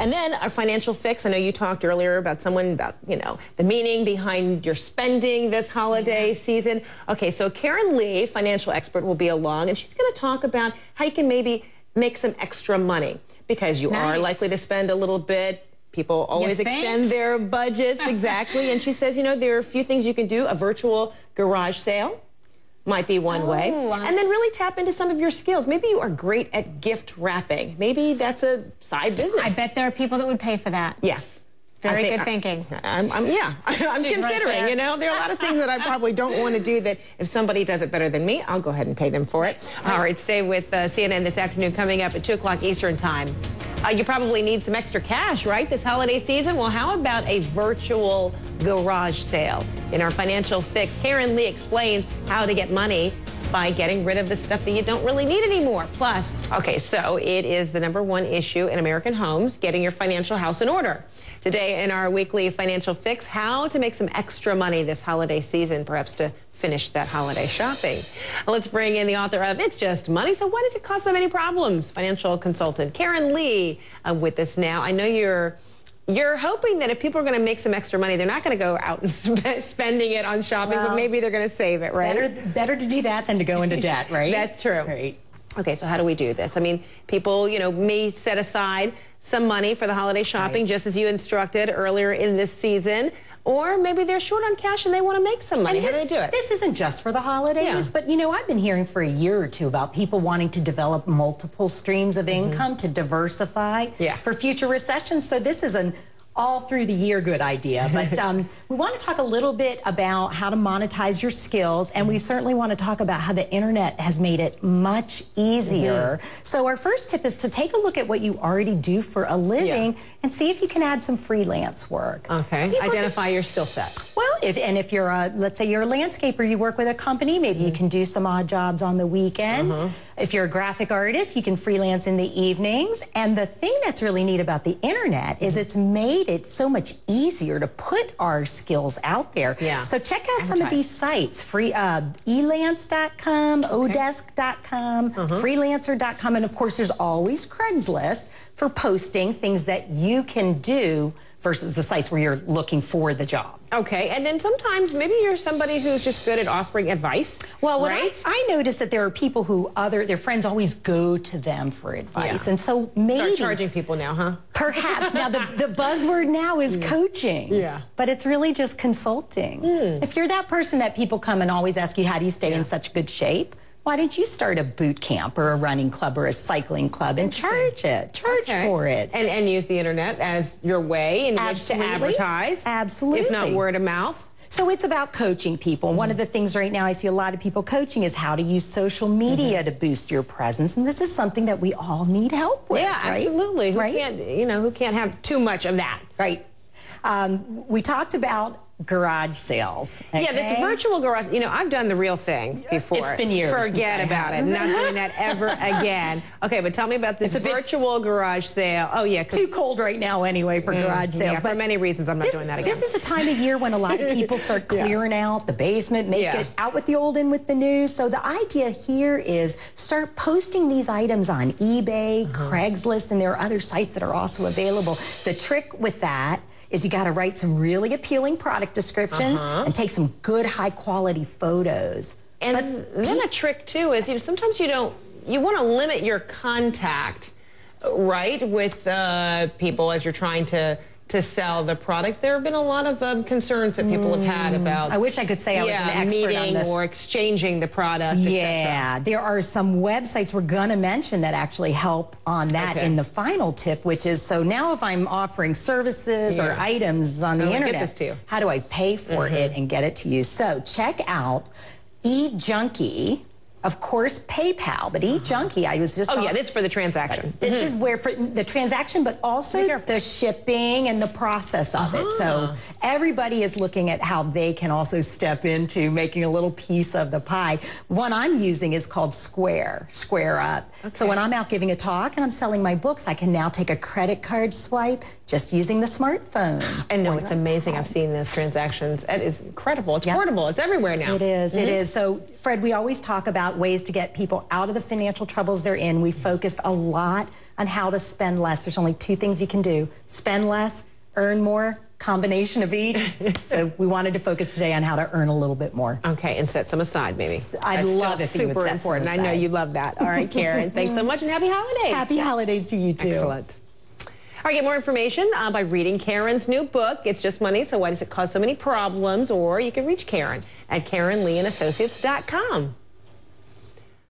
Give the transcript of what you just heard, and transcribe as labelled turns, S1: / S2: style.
S1: And then our financial fix. I know you talked earlier about the meaning behind your spending this holiday season. Okay, so Karen Lee, financial expert, will be along, and she's going to talk about how you can maybe make some extra money because you are likely to spend a little bit. People always extend their budgets, exactly. And she says, there are a few things you can do. A virtual garage sale might be one way. And then really tap into some of your skills. Maybe you are great at gift wrapping. Maybe that's a side business.
S2: I bet there are people that would pay for that.
S1: Yes.
S2: Very good thinking.
S1: I'm considering,
S2: right
S1: there are a lot of things that I probably don't want to do that if somebody does it better than me, I'll go ahead and pay them for it. All right, stay with CNN this afternoon coming up at 2 o'clock Eastern time. You probably need some extra cash, right, this holiday season? Well, how about a virtual garage sale? In our financial fix, Karen Lee explains how to get money by getting rid of the stuff that you don't really need anymore. Plus, okay, so it is the #1 issue in American homes, getting your financial house in order. Today in our weekly financial fix, how to make some extra money this holiday season, perhaps to finish that holiday shopping. Let's bring in the author of It's Just Money, So Why Does It Cause So Many Problems? Financial consultant Karen Lee with us now. I know you're hoping that if people are going to make some extra money, they're not going to go out and spending it on shopping, but maybe they're going to save it, right?
S3: Better to do that than to go into debt, right?
S1: That's true.
S3: Right.
S1: Okay, so how do we do this? I mean, people, may set aside some money for the holiday shopping, just as you instructed earlier in this season. Or maybe they're short on cash and they want to make some money. How do they do it?
S3: This isn't just for the holidays, but I've been hearing for a year or two about people wanting to develop multiple streams of income to diversify for future recessions. So this is an all through the year good idea. But we want to talk a little bit about how to monetize your skills, and we certainly want to talk about how the internet has made it much easier. So our first tip is to take a look at what you already do for a living and see if you can add some freelance work.
S1: Okay, identify your skill set.
S3: Well, if you're let's say you're a landscaper, you work with a company, maybe you can do some odd jobs on the weekend. If you're a graphic artist, you can freelance in the evenings. And the thing that's really neat about the internet is it's made it so much easier to put our skills out there. So check out some of these sites, elance.com, odesk.com, freelancer.com, and of course there's always Craigslist for posting things that you can do versus the sites where you're looking for the job.
S1: Okay, and then sometimes maybe you're somebody who's just good at offering advice. Well,
S3: I notice that there are people who their friends always go to them for advice, and so maybe
S1: start charging people now, huh?
S3: Perhaps. Now the buzzword now is coaching, but it's really just consulting. If you're that person that people come and always ask you, how do you stay in such good shape? Why don't you start a boot camp or a running club or a cycling club and charge for it?
S1: And use the internet as your way in which to advertise.
S3: Absolutely.
S1: If not word of mouth.
S3: So it's about coaching people. One of the things right now I see a lot of people coaching is how to use social media to boost your presence. And this is something that we all need help with, right?
S1: Absolutely. Who can't have too much of that?
S3: Right. We talked about garage sales. Okay?
S1: Yeah, this virtual garage, I've done the real thing before.
S3: It's been years.
S1: Forget about it. Not doing that ever again. Okay, but tell me about this virtual garage sale. Oh, yeah.
S3: Too cold right now anyway for garage sales.
S1: Yeah, but for many reasons, I'm not doing that again.
S3: This is a time of year when a lot of people start clearing out the basement, make it out with the old, in with the new. So the idea here is start posting these items on eBay, Craigslist, and there are other sites that are also available. The trick with that is you got to write some really appealing product descriptions and take some good high quality photos.
S1: And then a trick too is, sometimes you want to limit your contact, right, with people as you're trying to sell the product. There have been a lot of concerns that people have had about.
S3: I wish I could say I was an expert on this.
S1: Or exchanging the product.
S3: Yeah, there are some websites we're going to mention that actually help on that in the final tip, which is, so now if I'm offering services or items on the internet, how do I pay for it and get it to you? So check out eJunkie. Of course, PayPal, but eJunkie, I was just
S1: this is for the transaction.
S3: This is where for the transaction, but also the shipping and the process of it. So everybody is looking at how they can also step into making a little piece of the pie. One I'm using is called Square Up. So when I'm out giving a talk and I'm selling my books, I can now take a credit card swipe just using the smartphone.
S1: And no, it's amazing. I've seen those transactions. It is incredible. It's portable. It's everywhere now.
S3: It is. It is. So, Fred, we always talk about about ways to get people out of the financial troubles they're in. We focused a lot on how to spend less. There's only 2 things you can do: spend less, earn more, combination of each. So we wanted to focus today on how to earn a little bit more.
S1: Okay, and set some aside, maybe.
S3: I'd love if you would set some aside.
S1: Super important. I know you love that. All right, Karen, thanks so much, and happy holidays.
S3: Happy holidays to you, too.
S1: Excellent. All right, get more information by reading Karen's new book, It's Just Money, So Why Does It Cause So Many Problems? Or you can reach Karen at KarenLeeandAssociates.com.